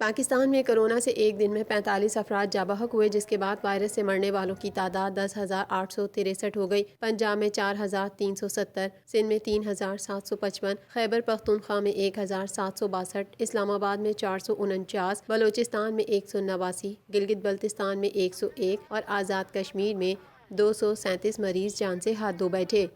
پاکستان میں کورونا سے ایک دن میں 45 افراد جاں بحق ہوئے، جس کے بعد وائرس سے مرنے والوں کی تعداد 10,863 ہو گئی۔ پنجاب میں 4,370، سندھ میں 3,755، خیبر پختونخوا میں 1,762، اسلام آباد میں 449، بلوچستان میں 189، گلگت بلتستان میں 101 اور آزاد کشمیر میں 237 مریض جان سے ہاتھ دھو بیٹھے۔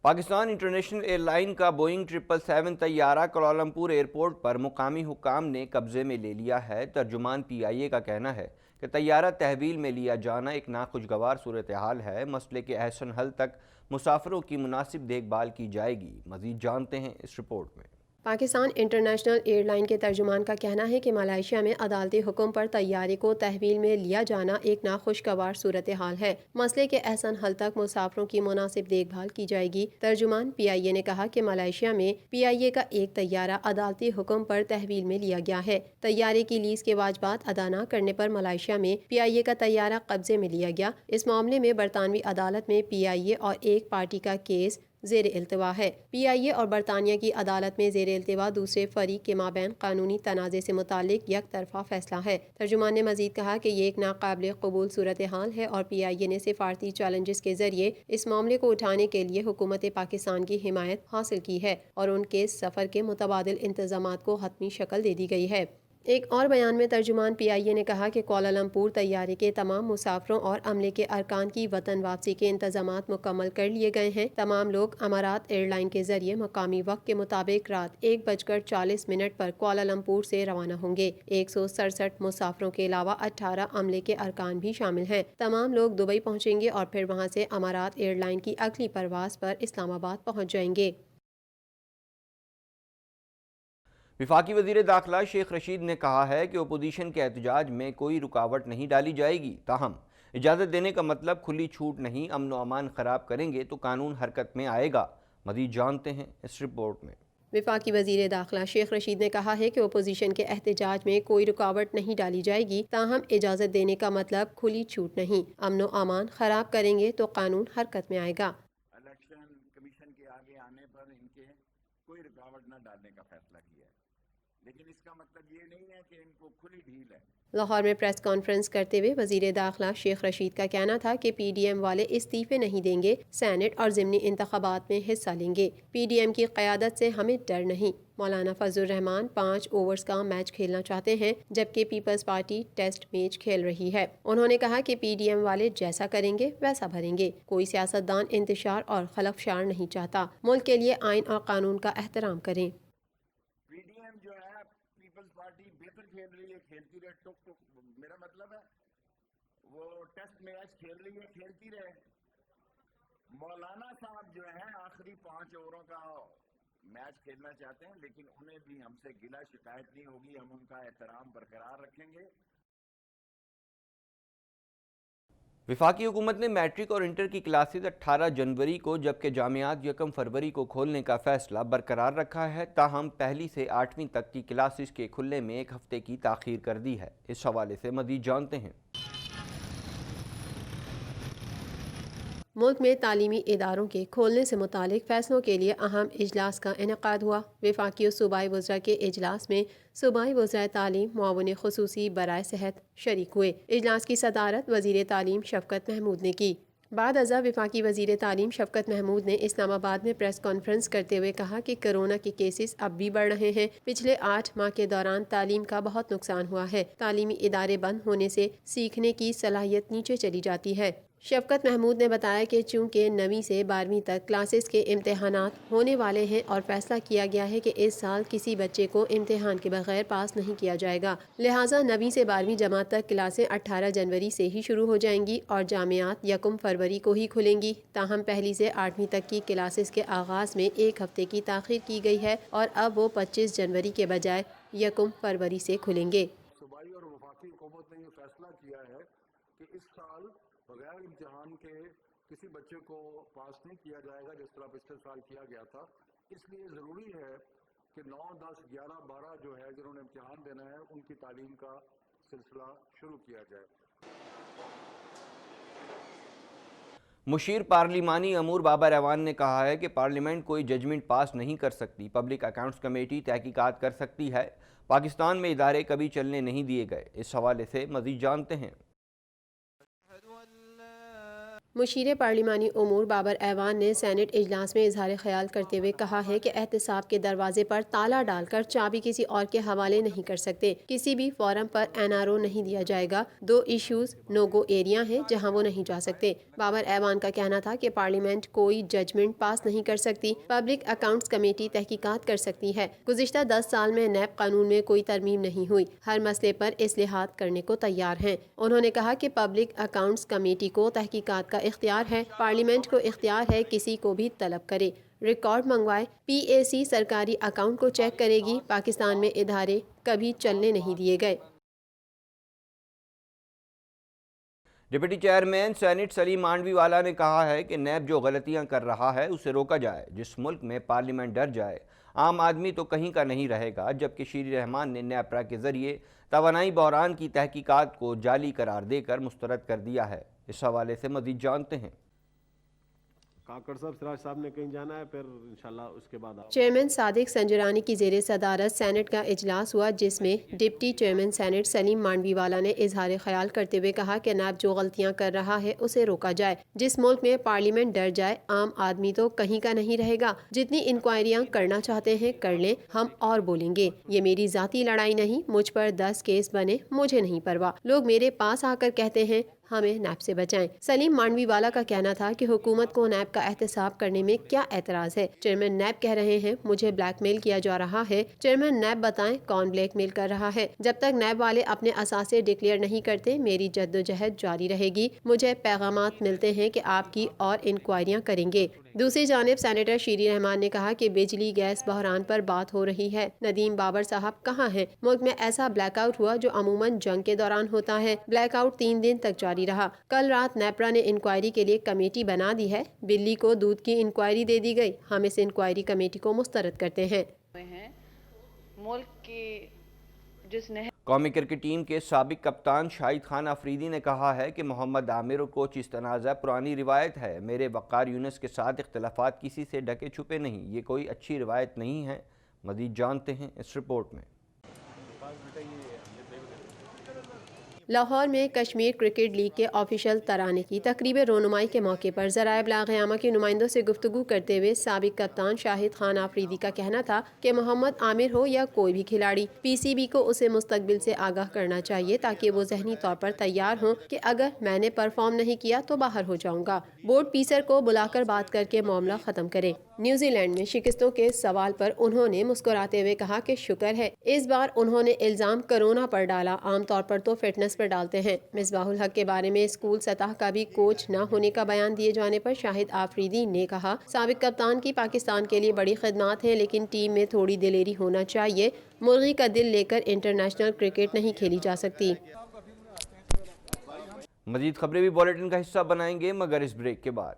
پاکستان انٹرنیشنل ایئر لائن کا بوئنگ 777 طیارہ کوالالمپور ایئرپورٹ پر مقامی حکام نے قبضے میں لے لیا ہے۔ ترجمان پی آئی اے کا کہنا ہے کہ طیارہ تحویل میں لیا جانا ایک ناخوشگوار صورتحال ہے۔ مسئلے کے احسن حل تک مسافروں کی مناسب دیکھ بھال کی جائے گی۔ مزید جانتے ہیں اس رپورٹ میں۔ پاکستان انٹرنیشنل ایئر لائن کے ترجمان کا کہنا ہے کہ ملائیشیا میں عدالتی حکم پر طیارے کو تحویل میں لیا جانا ایک ناخوشگوار صورتحال ہے۔ مسئلے کے احسن حل تک مسافروں کی مناسب دیکھ بھال کی جائے گی۔ ترجمان پی آئی اے نے کہا کہ ملائیشیا میں پی آئی اے کا ایک طیارہ عدالتی حکم پر تحویل میں لیا گیا ہے۔ طیارے کی لیز کے واجبات ادا نہ کرنے پر ملائیشیا میں پی آئی اے کا طیارہ قبضے میں لیا گیا۔ اس معاملے میں برطانوی عدالت میں پی آئی اے اور ایک پارٹی کا کیس زیر التوا ہے۔ پی آئی اے اور برطانیہ کی عدالت میں زیر التوا دوسرے فریق کے مابین قانونی تنازع سے متعلق یک طرفہ فیصلہ ہے۔ ترجمان نے مزید کہا کہ یہ ایک ناقابل قبول صورتحال ہے اور پی آئی اے نے سفارتی چیلنجز کے ذریعے اس معاملے کو اٹھانے کے لیے حکومت پاکستان کی حمایت حاصل کی ہے اور ان کے سفر کے متبادل انتظامات کو حتمی شکل دے دی گئی ہے۔ ایک اور بیان میں ترجمان پی آئی اے نے کہا کہ کوالالمپور طیارے کے تمام مسافروں اور عملے کے ارکان کی وطن واپسی کے انتظامات مکمل کر لیے گئے ہیں۔ تمام لوگ امارات ایئر لائن کے ذریعے مقامی وقت کے مطابق رات 1:40 پر کوالالمپور سے روانہ ہوں گے۔ 167 مسافروں کے علاوہ 18 عملے کے ارکان بھی شامل ہیں۔ تمام لوگ دبئی پہنچیں گے اور پھر وہاں سے امارات ایئر لائن کی اگلی پرواز پر اسلام آباد پہنچ جائیں گے۔ وفاقی وزیر داخلہ شیخ رشید نے کہا ہے کہ اپوزیشن کے احتجاج میں کوئی رکاوٹ نہیں ڈالی جائے گی، تاہم اجازت دینے کا مطلب کھلی چھوٹ نہیں۔ امن و امان خراب کریں گے تو قانون حرکت میں آئے گا۔ مزید جانتے ہیں اس رپورٹ میں۔ وفاقی وزیر داخلہ شیخ رشید نے کہا ہے کہ اپوزیشن کے احتجاج میں کوئی رکاوٹ نہیں ڈالی جائے گی، تاہم اجازت دینے کا مطلب کھلی چھوٹ نہیں۔ امن و امان خراب کریں گے تو قانون حرکت میں آئے گا۔ الیکشن کمیشن کے آگے آنے پر ان کے کوئی رکاوٹ نہ ڈالنے کا فیصلہ کیا ہے، لیکن اس کا مطلب یہ نہیں ہے کہ ان کو کھلی ڈھیل ہے۔ لاہور میں پریس کانفرنس کرتے ہوئے وزیر داخلہ شیخ رشید کا کہنا تھا کہ پی ڈی ایم والے استعفے نہیں دیں گے، سینٹ اور ضمنی انتخابات میں حصہ لیں گے۔ پی ڈی ایم کی قیادت سے ہمیں ڈر نہیں۔ مولانا فضل الرحمان 5 اوورز کا میچ کھیلنا چاہتے ہیں، جبکہ پیپلز پارٹی ٹیسٹ میچ کھیل رہی ہے۔ انہوں نے کہا کہ پی ڈی ایم والے جیسا کریں گے ویسا بھریں گے۔ کوئی سیاستدان انتشار اور خلفشار نہیں چاہتا۔ ملک کے لیے آئین اور قانون کا احترام کریں۔ پی ڈی ایم جو ہے پیپلز پارٹی بہتر کھیل رہی ہے، کھیلتی رہے، ٹک ٹک، میرا مطلب ہے وہ ٹیسٹ میچ کھیل رہی ہے، کھیلتی رہے۔ مولانا صاحب جو ہیں آخری 5 اووروں کا میچ کھیلنا چاہتے ہیں، لیکن انہیں بھی ہم سے گلہ شکایت نہیں ہوگی، ہم ان کا احترام برقرار رکھیں گے۔ وفاقی حکومت نے میٹرک اور انٹر کی کلاسز 18 جنوری کو جبکہ جامعات 1 فروری کو کھولنے کا فیصلہ برقرار رکھا ہے، تاہم پہلی سے 8ویں تک کی کلاسز کے کھلنے میں 1 ہفتے کی تاخیر کر دی ہے۔ اس حوالے سے مزید جانتے ہیں۔ ملک میں تعلیمی اداروں کے کھولنے سے متعلق فیصلوں کے لیے اہم اجلاس کا انعقاد ہوا۔ وفاقی و صوبائی وزراء کے اجلاس میں صوبائی وزرائے تعلیم، معاون خصوصی برائے صحت شریک ہوئے۔ اجلاس کی صدارت وزیر تعلیم شفقت محمود نے کی۔ بعد ازاں وفاقی وزیر تعلیم شفقت محمود نے اسلام آباد میں پریس کانفرنس کرتے ہوئے کہا کہ کورونا کے کیسز اب بھی بڑھ رہے ہیں۔ پچھلے 8 ماہ کے دوران تعلیم کا بہت نقصان ہوا ہے۔ تعلیمی ادارے بند ہونے سے سیکھنے کی صلاحیت نیچے چلی جاتی ہے۔ شفقت محمود نے بتایا کہ چونکہ 9ویں سے 12ویں تک کلاسز کے امتحانات ہونے والے ہیں اور فیصلہ کیا گیا ہے کہ اس سال کسی بچے کو امتحان کے بغیر پاس نہیں کیا جائے گا، لہٰذا 9ویں سے 12ویں جماعت تک کلاسیں 18 جنوری سے ہی شروع ہو جائیں گی اور جامعات 1 فروری کو ہی کھلیں گی۔ تاہم پہلی سے 8ویں تک کی کلاسز کے آغاز میں 1 ہفتے کی تاخیر کی گئی ہے اور اب وہ 25 جنوری کے بجائے 1 فروری سے کھلیں گے۔ صوبائی اور وفاقی حکومت نے یہ فیصلہ کیا ہے کہ اس سال بغیر امتحان کے کسی بچے کو پاس نہیں کیا جائے گا، جس طرح پچھلے سال کیا گیا تھا۔ اس لیے ضروری ہے کہ 9، 10، 11، 12 جو ہے جنہوں نے امتحان دینا ہے ان کی تعلیم کا سلسلہ شروع کیا جائے۔ مشیر پارلیمانی امور بابر ایوان نے کہا ہے کہ پارلیمنٹ کوئی ججمنٹ پاس نہیں کر سکتی، پبلک اکاؤنٹس کمیٹی تحقیقات کر سکتی ہے۔ پاکستان میں ادارے کبھی چلنے نہیں دیے گئے۔ اس حوالے سے مزید جانتے ہیں۔ مشیر پارلیمانی امور بابر ایوان نے سینٹ اجلاس میں اظہار خیال کرتے ہوئے کہا ہے کہ احتساب کے دروازے پر تالا ڈال کر چابی کسی اور کے حوالے نہیں کر سکتے۔ کسی بھی فورم پر NRO نہیں دیا جائے گا۔ 2 ایشوز نو گو ایریا ہیں جہاں وہ نہیں جا سکتے۔ بابر ایوان کا کہنا تھا کہ پارلیمنٹ کوئی ججمنٹ پاس نہیں کر سکتی، پبلک اکاؤنٹس کمیٹی تحقیقات کر سکتی ہے۔ گزشتہ 10 سال میں نیب قانون میں کوئی ترمیم نہیں ہوئی، ہر مسئلے پر اصلاحات کرنے کو تیار ہیں۔ انہوں نے کہا کہ پبلک اکاؤنٹس کمیٹی کو تحقیقات کا اختیار ہے، پارلیمنٹ کو اختیار ہے کسی کو بھی طلب کرے، ریکارڈ منگوائے۔ PAC سرکاری اکاؤنٹ کو چیک کرے گی۔ پاکستان میں ادارے کبھی چلنے نہیں دیے گئے۔ ڈپٹی چیئرمین سینٹ سلیم مانڈوی والا نے کہا ہے کہ نیب جو غلطیاں کر رہا ہے اسے روکا جائے۔ جس ملک میں پارلیمنٹ ڈر جائے، عام آدمی تو کہیں کا نہیں رہے گا، جبکہ شیری رحمان نے نیپرا کے ذریعے توانائی بحران کی تحقیقات کو جعلی قرار دے کر مسترد کر دیا ہے۔ اس حوالے سے مزید جانتے ہیں۔ کاکڑ صاحب، سراج صاحب نے کہیں جانا ہے، پھر انشاءاللہ اس کے بعد چیئرمین صادق سنجرانی کی زیر صدارت سینٹ کا اجلاس ہوا، جس میں ڈپٹی چیئرمین سینٹ سلیم مانڈوی والا نے اظہار خیال کرتے ہوئے کہا کہ نیب جو غلطیاں کر رہا ہے اسے روکا جائے۔ جس ملک میں پارلیمنٹ ڈر جائے، عام آدمی تو کہیں کا نہیں رہے گا۔ جتنی انکوائریاں کرنا چاہتے ہیں کر لیں، ہم اور بولیں گے۔ یہ میری ذاتی لڑائی نہیں، مجھ پر 10 کیس بنے، مجھے نہیں پرواہ۔ لوگ میرے پاس آ کر کہتے ہیں ہمیں نیب سے بچائیں۔ سلیم مانڈوی والا کا کہنا تھا کہ حکومت کو نیب کا احتساب کرنے میں کیا اعتراض ہے۔ چیئرمین نیب کہہ رہے ہیں مجھے بلیک میل کیا جا رہا ہے۔ چیئرمین نیب بتائیں کون بلیک میل کر رہا ہے۔ جب تک نیب والے اپنے اثاثے ڈکلیئر نہیں کرتے، میری جدوجہد جاری رہے گی۔ مجھے پیغامات ملتے ہیں کہ آپ کی اور انکوائریاں کریں گے۔ دوسری جانب سینیٹر شیری رحمان نے کہا کہ بجلی گیس بحران پر بات ہو رہی ہے۔ ندیم بابر صاحب کہاں ہیں؟ ملک میں ایسا بلیک آؤٹ ہوا جو عموماً جنگ کے دوران ہوتا ہے۔ بلیک آؤٹ 3 دن تک جاری رہا۔ کل رات نیپرا نے انکوائری کے لیے کمیٹی بنا دی ہے۔ بلی کو دودھ کی انکوائری دے دی گئی، ہم اس انکوائری کمیٹی کو مسترد کرتے ہیں۔ ملک کی جس نے قومی کرکٹ ٹیم کے سابق کپتان شاہد خان آفریدی نے کہا ہے کہ محمد عامر اور کوچ استنازہ پرانی روایت ہے۔ میرے وقار یونس کے ساتھ اختلافات کسی سے ڈھکے چھپے نہیں، یہ کوئی اچھی روایت نہیں ہے۔ مزید جانتے ہیں اس رپورٹ میں۔ لاہور میں کشمیر کرکٹ لیگ کے آفیشل ترانے کی تقریب رونمائی کے موقع پر ذرائع ابلاغ عامہ کے نمائندوں سے گفتگو کرتے ہوئے سابق کپتان شاہد خان آفریدی کا کہنا تھا کہ محمد عامر ہو یا کوئی بھی کھلاڑی، PCB کو اسے مستقبل سے آگاہ کرنا چاہیے تاکہ وہ ذہنی طور پر تیار ہوں کہ اگر میں نے پرفارم نہیں کیا تو باہر ہو جاؤں گا۔ بورڈ پیسر کو بلا کر بات کر کے معاملہ ختم کریں۔ نیوزی لینڈ میں شکستوں کے سوال پر انہوں نے مسکراتے ہوئے کہا کہ شکر ہے اس بار انہوں نے الزام کرونا پر ڈالا، عام طور پر تو فٹنس پر ڈالتے ہیں۔ مصباح الحق کے بارے میں اسکول سطح کا بھی کوچ نہ ہونے کا بیان دیے جانے پر شاہد آفریدی نے کہا سابق کپتان کی پاکستان کے لیے بڑی خدمات ہیں، لیکن ٹیم میں تھوڑی دلیری ہونا چاہیے۔ مرغی کا دل لے کر انٹرنیشنل کرکٹ نہیں کھیلی جا سکتی۔ مزید خبریں بھی بولیٹن کا حصہ بنائیں گے مگر اس بریک کے بعد۔